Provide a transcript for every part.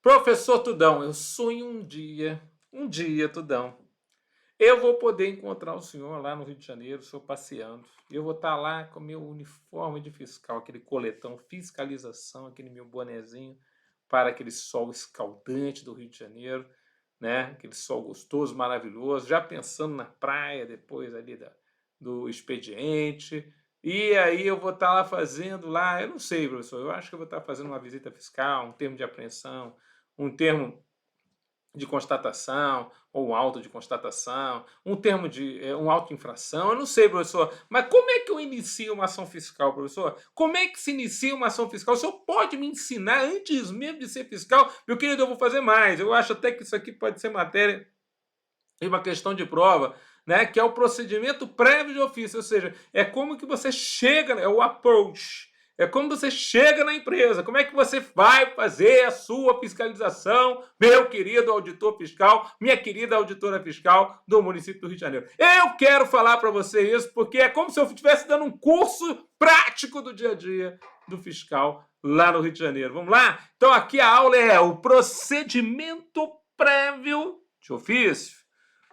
Professor Tudão, eu sonho um dia, Tudão, eu vou poder encontrar o senhor lá no Rio de Janeiro, o senhor passeando. Eu vou estar lá com meu uniforme de fiscal, aquele coletão, fiscalização, aquele meu bonezinho para aquele sol escaldante do Rio de Janeiro, né? Aquele sol gostoso, maravilhoso, já pensando na praia depois ali do expediente. E aí eu vou estar lá fazendo lá, eu não sei, professor, eu acho que eu vou estar fazendo uma visita fiscal, um termo de apreensão, um termo de constatação, ou um auto de constatação, um termo de um auto infração, eu não sei, professor, mas como é que eu inicio uma ação fiscal, professor? Como é que se inicia uma ação fiscal? O senhor pode me ensinar antes mesmo de ser fiscal? Meu querido, eu vou fazer mais. Eu acho até que isso aqui pode ser matéria e uma questão de prova, né, que é o procedimento prévio de ofício, ou seja, é como que você chega, é o approach, é como você chega na empresa, como é que você vai fazer a sua fiscalização, meu querido auditor fiscal, minha querida auditora fiscal do município do Rio de Janeiro. Eu quero falar para você isso porque é como se eu estivesse dando um curso prático do dia a dia do fiscal lá no Rio de Janeiro. Vamos lá? Então aqui a aula é o procedimento prévio de ofício.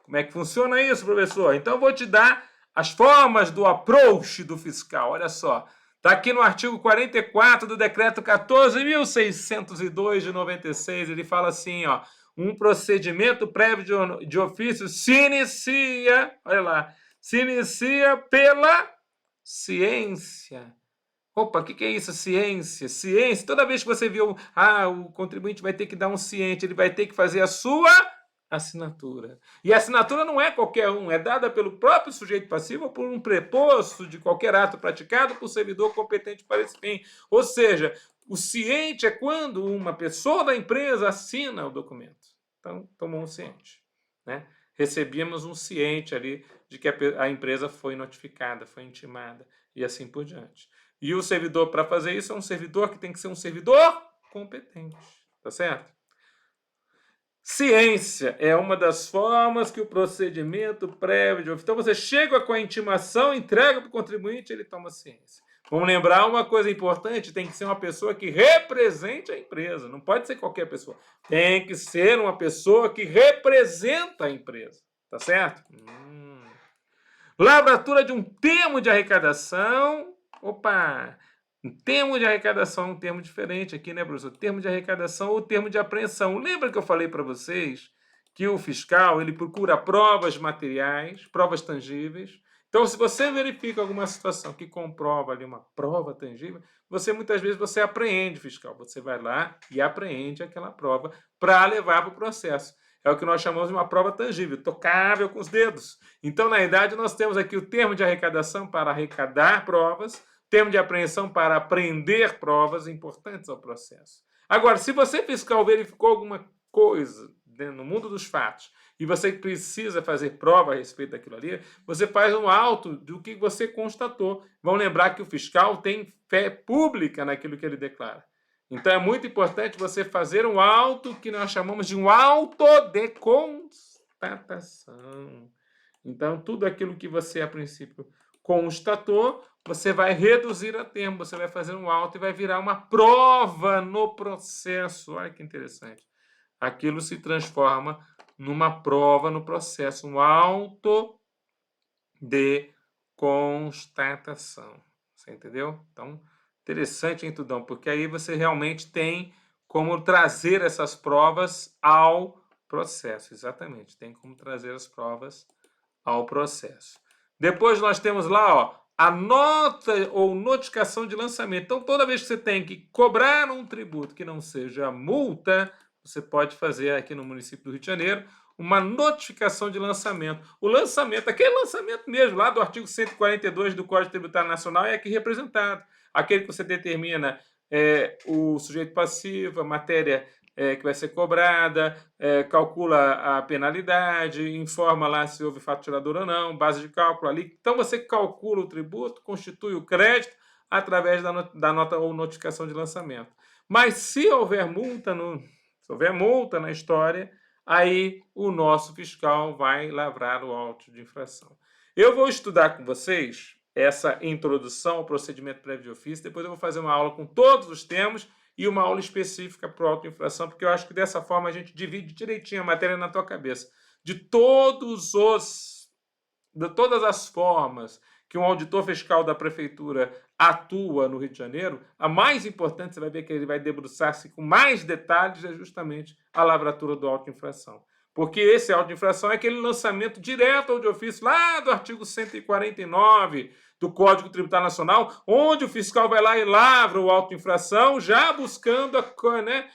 Como é que funciona isso, professor? Então, eu vou te dar as formas do approach do fiscal. Olha só. Está aqui no artigo 44 do decreto 14.602 de 96. Ele fala assim, ó. Um procedimento prévio de ofício se inicia, olha lá, se inicia pela ciência. Opa, o que é isso? Ciência. Ciência. Toda vez que você viu, o contribuinte vai ter que dar um ciente, ele vai ter que fazer a sua assinatura. E a assinatura não é qualquer um, é dada pelo próprio sujeito passivo ou por um preposto de qualquer ato praticado por servidor competente para esse fim. Ou seja, o ciente é quando uma pessoa da empresa assina o documento. Então, tomou um ciente, né? Recebíamos um ciente ali de que a empresa foi notificada, foi intimada e assim por diante. E o servidor, para fazer isso, é um servidor que tem que ser um servidor competente, tá certo? Ciência é uma das formas que o procedimento prévio de ofício. Então você chega com a intimação, entrega para o contribuinte, ele toma ciência. Vamos lembrar uma coisa importante: tem que ser uma pessoa que represente a empresa, não pode ser qualquer pessoa. Tem que ser uma pessoa que representa a empresa, tá certo? Lavratura de um termo de arrecadação. Opa! Um termo de arrecadação é um termo diferente aqui, né, professor? Termo de arrecadação ou termo de apreensão. Lembra que eu falei para vocês que o fiscal ele procura provas materiais, provas tangíveis. Então, se você verifica alguma situação que comprova ali uma prova tangível, você muitas vezes você apreende, fiscal. Você vai lá e apreende aquela prova para levar para o processo. É o que nós chamamos de uma prova tangível, tocável com os dedos. Então, na verdade, nós temos aqui o termo de arrecadação para arrecadar provas, termo de apreensão para apreender provas importantes ao processo. Agora, se você, fiscal, verificou alguma coisa no mundo dos fatos e você precisa fazer prova a respeito daquilo ali, você faz um auto do que você constatou. Vão lembrar que o fiscal tem fé pública naquilo que ele declara. Então é muito importante você fazer um auto que nós chamamos de um auto de constatação. Então, tudo aquilo que você, a princípio, constatou, você vai reduzir a termo, você vai fazer um auto e vai virar uma prova no processo. Olha que interessante. Aquilo se transforma numa prova no processo, um auto de constatação. Você entendeu? Então, interessante, hein, Tudão? Porque aí você realmente tem como trazer essas provas ao processo. Exatamente, tem como trazer as provas ao processo. Depois nós temos lá, ó, a nota ou notificação de lançamento. Então, toda vez que você tem que cobrar um tributo que não seja multa, você pode fazer aqui no município do Rio de Janeiro uma notificação de lançamento. O lançamento, aquele lançamento mesmo, lá do artigo 142 do Código Tributário Nacional, é aqui representado. Aquele que você determina o sujeito passivo, a matéria que vai ser cobrada, calcula a penalidade, informa lá se houve fato tirador ou não, base de cálculo ali. Então você calcula o tributo, constitui o crédito através da nota ou notificação de lançamento. Mas se houver multa na história, aí o nosso fiscal vai lavrar o auto de infração. Eu vou estudar com vocês essa introdução ao procedimento prévio de ofício, depois eu vou fazer uma aula com todos os termos e uma aula específica para autoinfração, porque eu acho que dessa forma a gente divide direitinho a matéria na tua cabeça. De todas as formas que um auditor fiscal da prefeitura atua no Rio de Janeiro, a mais importante, você vai ver que ele vai debruçar-se com mais detalhes, é justamente a lavratura do auto-infração. Porque esse auto-infração é aquele lançamento direto ao de ofício lá do artigo 149 do Código Tributário Nacional, onde o fiscal vai lá e lavra o auto-infração, já buscando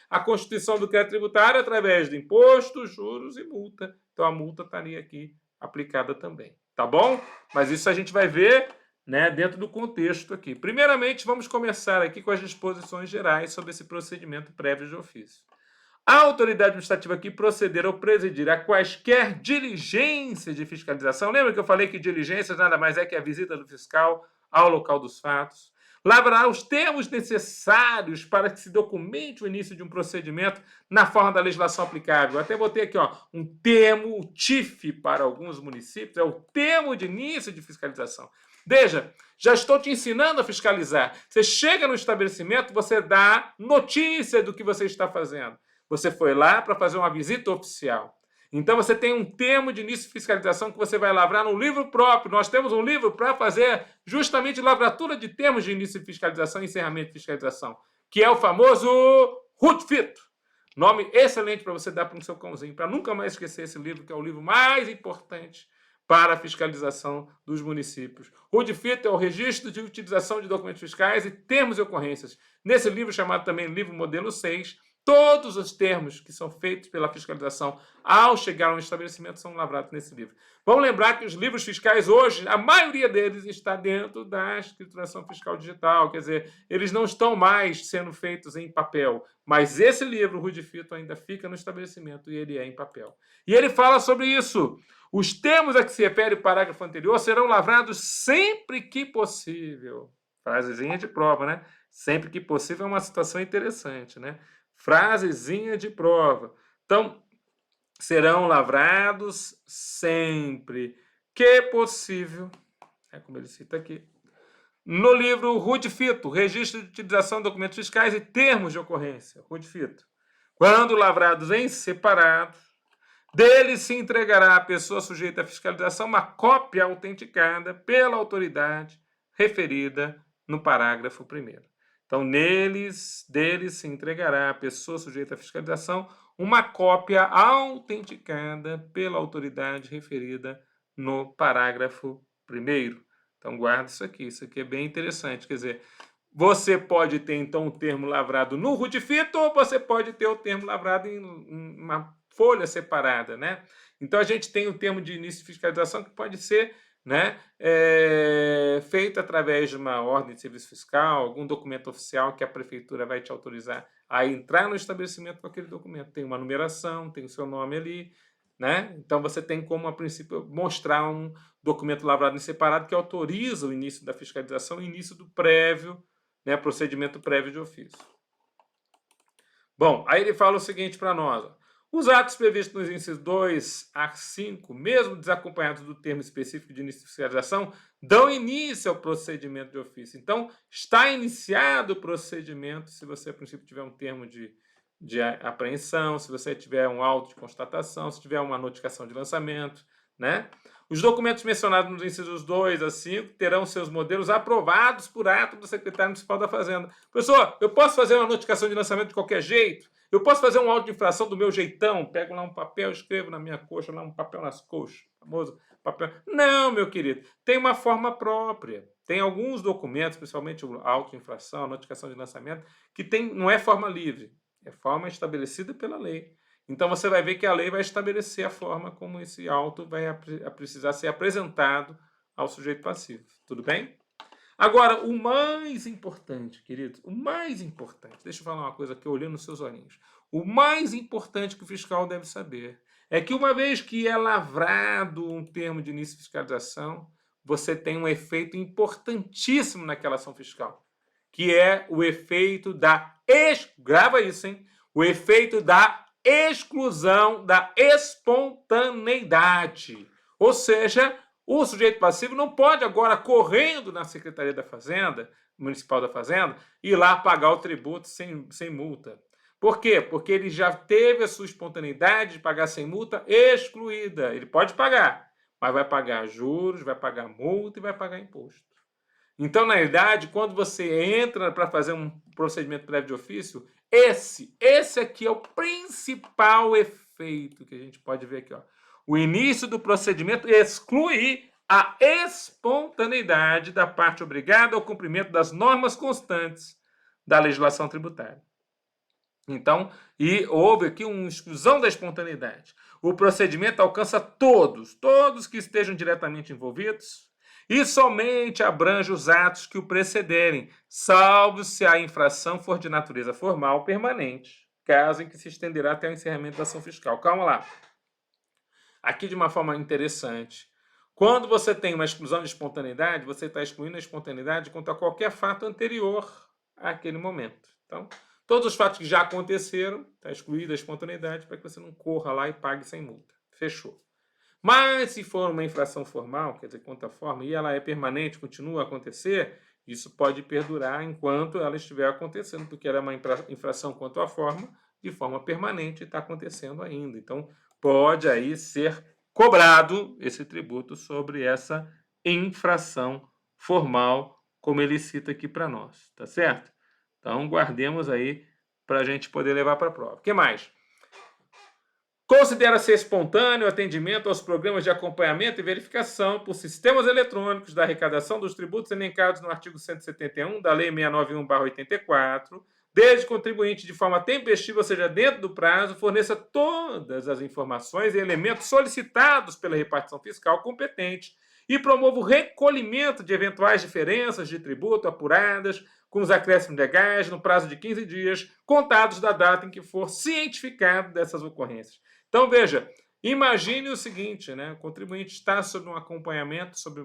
a constituição do crédito tributário através de imposto, juros e multa. Então a multa estaria aqui aplicada também. Tá bom? Mas isso a gente vai ver, né, dentro do contexto aqui. Primeiramente, vamos começar aqui com as disposições gerais sobre esse procedimento prévio de ofício. A autoridade administrativa aqui proceder ou presidir a quaisquer diligências de fiscalização. Lembra que eu falei que diligências nada mais é que a visita do fiscal ao local dos fatos? Lavrará os termos necessários para que se documente o início de um procedimento na forma da legislação aplicável. Eu até botei aqui um termo, o TIF para alguns municípios, é o termo de início de fiscalização. Veja, já estou te ensinando a fiscalizar. Você chega no estabelecimento, você dá notícia do que você está fazendo. Você foi lá para fazer uma visita oficial. Então, você tem um termo de início de fiscalização que você vai lavrar no livro próprio. Nós temos um livro para fazer justamente lavratura de termos de início de fiscalização e encerramento de fiscalização, que é o famoso RUT-FITO. Nome excelente para você dar para o seu cãozinho, para nunca mais esquecer esse livro, que é o livro mais importante para a fiscalização dos municípios. RUT-FITO é o Registro de Utilização de Documentos Fiscais e Termos e Ocorrências. Nesse livro, chamado também Livro Modelo 6, todos os termos que são feitos pela fiscalização ao chegar a um estabelecimento são lavrados nesse livro. Vamos lembrar que os livros fiscais hoje, a maioria deles está dentro da escrituração fiscal digital, quer dizer, eles não estão mais sendo feitos em papel, mas esse livro, o RUT-FITO, ainda fica no estabelecimento e ele é em papel. E ele fala sobre isso. Os termos a que se refere o parágrafo anterior serão lavrados sempre que possível. Frasezinha de prova, né? Sempre que possível é uma situação interessante, né? Frasezinha de prova. Então, serão lavrados sempre que possível, é como ele cita aqui, no livro RUT-FITO, Registro de Utilização de Documentos Fiscais e Termos de Ocorrência, RUT-FITO. Quando lavrados em separado, dele se entregará à pessoa sujeita à fiscalização uma cópia autenticada pela autoridade referida no parágrafo 1º. Então, deles se entregará à pessoa sujeita à fiscalização uma cópia autenticada pela autoridade referida no parágrafo 1º. Então, guarda isso aqui é bem interessante. Quer dizer, você pode ter, então, o termo lavrado no RUT-FITO ou você pode ter o termo lavrado em uma folha separada, né? Então, a gente tem o termo de início de fiscalização que pode ser feito através de uma ordem de serviço fiscal, algum documento oficial que a prefeitura vai te autorizar a entrar no estabelecimento com aquele documento. Tem uma numeração, tem o seu nome ali, né? Então você tem como, a princípio, mostrar um documento lavrado em separado que autoriza o início da fiscalização e o início do prévio, né, procedimento prévio de ofício. Bom, aí ele fala o seguinte para nós, ó. Os atos previstos nos incisos 2 a 5, mesmo desacompanhados do termo específico de início de fiscalização, dão início ao procedimento de ofício. Então, está iniciado o procedimento se você, a princípio, tiver um termo de apreensão, se você tiver um auto de constatação, se tiver uma notificação de lançamento, né? Os documentos mencionados nos incisos 2 a 5 terão seus modelos aprovados por ato do secretário municipal da Fazenda. Professor, eu posso fazer uma notificação de lançamento de qualquer jeito? Eu posso fazer um auto de infração do meu jeitão? Pego lá um papel, escrevo na minha coxa, lá um papel nas coxas, famoso papel. Não, meu querido, tem uma forma própria. Tem alguns documentos, principalmente o auto de infração, a notificação de lançamento, que não é forma livre, é forma estabelecida pela lei. Então, você vai ver que a lei vai estabelecer a forma como esse auto vai precisar ser apresentado ao sujeito passivo. Tudo bem? Agora, o mais importante, queridos, o mais importante, deixa eu falar uma coisa que eu olhei nos seus olhinhos. O mais importante que o fiscal deve saber é que, uma vez que é lavrado um termo de início de fiscalização, você tem um efeito importantíssimo naquela ação fiscal, que é o efeito grava isso, hein? O efeito da exclusão da espontaneidade. Ou seja, o sujeito passivo não pode agora, correndo na Secretaria da Fazenda, Municipal da Fazenda, ir lá pagar o tributo sem multa. Por quê? Porque ele já teve a sua espontaneidade de pagar sem multa excluída. Ele pode pagar, mas vai pagar juros, vai pagar multa e vai pagar imposto. Então, na realidade, quando você entra para fazer um procedimento prévio de ofício, esse aqui é o principal efeito que a gente pode ver aqui. Ó. O início do procedimento exclui a espontaneidade da parte obrigada ao cumprimento das normas constantes da legislação tributária. Então, e houve aqui uma exclusão da espontaneidade. O procedimento alcança todos que estejam diretamente envolvidos e somente abrange os atos que o precederem, salvo se a infração for de natureza formal permanente, caso em que se estenderá até o encerramento da ação fiscal. Calma lá. Aqui de uma forma interessante. Quando você tem uma exclusão de espontaneidade, você está excluindo a espontaneidade quanto a qualquer fato anterior àquele momento. Então, todos os fatos que já aconteceram, está excluída a espontaneidade para que você não corra lá e pague sem multa. Fechou. Mas se for uma infração formal, quer dizer, quanto à forma, e ela é permanente, continua a acontecer, isso pode perdurar enquanto ela estiver acontecendo, porque ela é uma infração quanto à forma, de forma permanente, e está acontecendo ainda. Então, pode aí ser cobrado esse tributo sobre essa infração formal, como ele cita aqui para nós, tá certo? Então, guardemos aí para a gente poder levar para a prova. O que mais? Considera-se espontâneo o atendimento aos programas de acompanhamento e verificação por sistemas eletrônicos da arrecadação dos tributos elencados no artigo 171 da Lei 691/84, desde que o contribuinte, de forma tempestiva, ou seja, dentro do prazo, forneça todas as informações e elementos solicitados pela repartição fiscal competente e promova o recolhimento de eventuais diferenças de tributo apuradas com os acréscimos legais no prazo de 15 dias, contados da data em que for cientificado dessas ocorrências. Então, veja, imagine o seguinte, né? O contribuinte está sob um acompanhamento, sob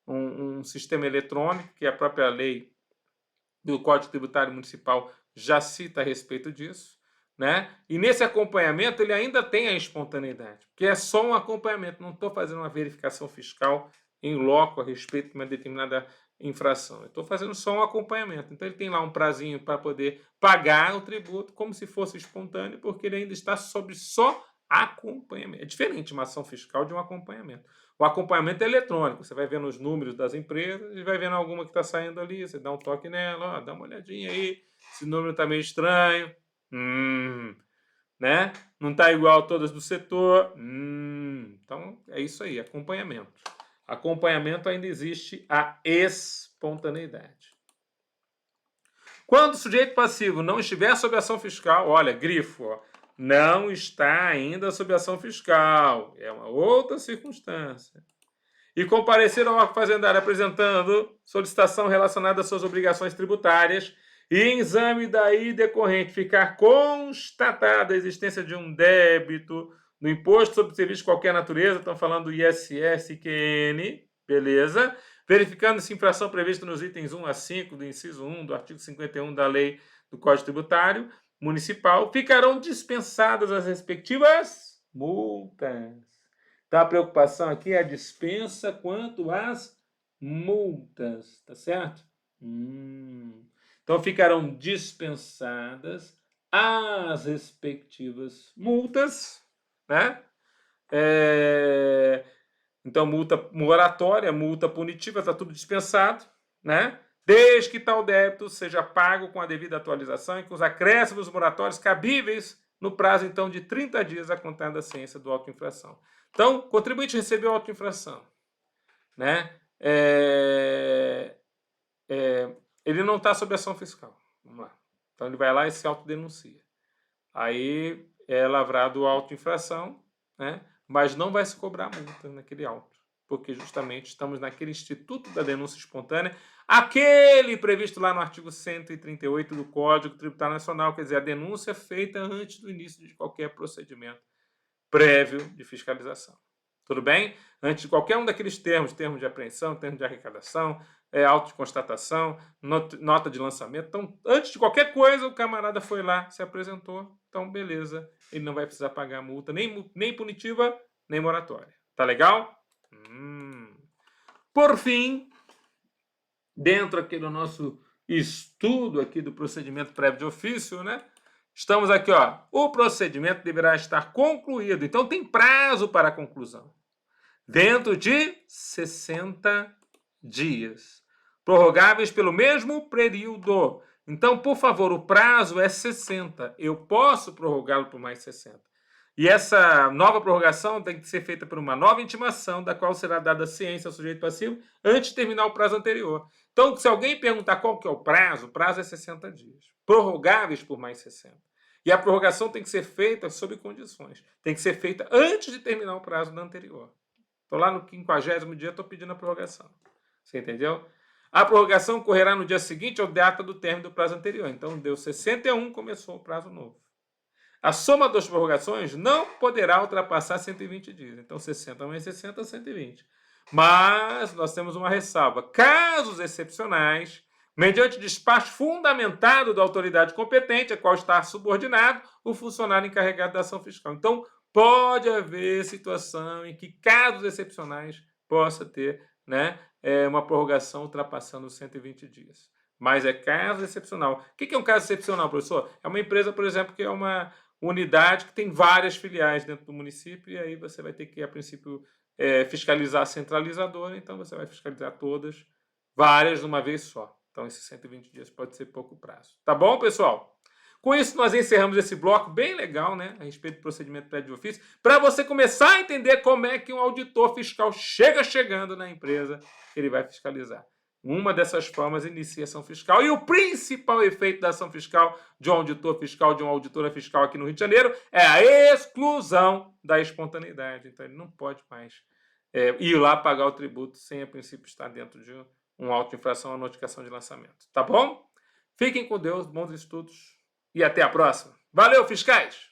um sistema eletrônico, que a própria lei do Código Tributário Municipal já cita a respeito disso, né? E nesse acompanhamento ele ainda tem a espontaneidade, porque é só um acompanhamento, não estou fazendo uma verificação fiscal em loco a respeito de uma determinada infração. Eu estou fazendo só um acompanhamento. Então ele tem lá um prazinho para poder pagar o tributo como se fosse espontâneo, porque ele ainda está sob só acompanhamento. É diferente uma ação fiscal de um acompanhamento. O acompanhamento é eletrônico. Você vai vendo os números das empresas e vai vendo alguma que está saindo ali. Você dá um toque nela, ó, dá uma olhadinha aí. Esse número está meio estranho. Né? Não está igual a todas do setor. Então, é isso aí, acompanhamento. Acompanhamento ainda existe a espontaneidade. Quando o sujeito passivo não estiver sob ação fiscal, olha, grifo, ó, não está ainda sob ação fiscal. É uma outra circunstância. E comparecer ao órgão fazendário apresentando solicitação relacionada às suas obrigações tributárias e em exame daí decorrente ficar constatada a existência de um débito no imposto sobre serviço de qualquer natureza, estão falando do ISS, IQN, beleza? Verificando se infração prevista nos itens 1 a 5 do inciso 1 do artigo 51 da Lei do Código Tributário Municipal, ficarão dispensadas as respectivas multas. Então, a preocupação aqui é a dispensa quanto às multas, tá certo? Então, ficarão dispensadas as respectivas multas, né? Então, multa moratória, multa punitiva, está tudo dispensado, né? Desde que tal débito seja pago com a devida atualização e com os acréscimos moratórios cabíveis no prazo, então, de 30 dias a contar da ciência do auto-infração. Então, o contribuinte recebeu auto-infração, né? Ele não está sob ação fiscal. Vamos lá. Então, ele vai lá e se autodenuncia. Aí é lavrado auto-infração, né? Mas não vai se cobrar multa naquele auto, porque justamente estamos naquele instituto da denúncia espontânea, aquele previsto lá no artigo 138 do Código Tributário Nacional, quer dizer, a denúncia feita antes do início de qualquer procedimento prévio de fiscalização. Tudo bem? Antes de qualquer um daqueles termos de apreensão, termos de arrecadação, auto de constatação, nota de lançamento. Então, antes de qualquer coisa, o camarada foi lá, se apresentou. Então, beleza, ele não vai precisar pagar multa, nem punitiva, nem moratória. Tá legal? Por fim, dentro aqui do nosso estudo aqui do procedimento prévio de ofício, né? Estamos aqui, ó. O procedimento deverá estar concluído. Então, tem prazo para a conclusão. Dentro de 60 dias. Prorrogáveis pelo mesmo período. Então, por favor, o prazo é 60. Eu posso prorrogá-lo por mais 60. E essa nova prorrogação tem que ser feita por uma nova intimação, da qual será dada ciência ao sujeito passivo antes de terminar o prazo anterior. Então, se alguém perguntar qual que é o prazo é 60 dias. Prorrogáveis por mais 60. E a prorrogação tem que ser feita sob condições. Tem que ser feita antes de terminar o prazo do anterior. Estou lá no 50º dia, estou pedindo a prorrogação. Você entendeu? A prorrogação ocorrerá no dia seguinte ou data do término do prazo anterior. Então, deu 61, começou o prazo novo. A soma das prorrogações não poderá ultrapassar 120 dias. Então, 60 mais 60, 120. Mas nós temos uma ressalva. Casos excepcionais, mediante despacho fundamentado da autoridade competente, a qual está subordinado o funcionário encarregado da ação fiscal. Então, pode haver situação em que, casos excepcionais, possa ter, né, uma prorrogação ultrapassando os 120 dias. Mas é caso excepcional. O que é um caso excepcional, professor? É uma empresa, por exemplo, que é uma unidade que tem várias filiais dentro do município, e aí você vai ter que, a princípio, fiscalizar a centralizadora, então você vai fiscalizar todas, várias de uma vez só. Então, esses 120 dias pode ser pouco prazo. Tá bom, pessoal? Com isso, nós encerramos esse bloco bem legal, né, a respeito do procedimento prévio de ofício, para você começar a entender como é que um auditor fiscal chegando na empresa que ele vai fiscalizar. Uma dessas formas inicia a ação fiscal. E o principal efeito da ação fiscal de um auditor fiscal, de uma auditora fiscal aqui no Rio de Janeiro, é a exclusão da espontaneidade. Então, ele não pode mais ir lá pagar o tributo sem, a princípio, estar dentro de um auto de infração ou notificação de lançamento. Tá bom? Fiquem com Deus, bons estudos e até a próxima. Valeu, fiscais!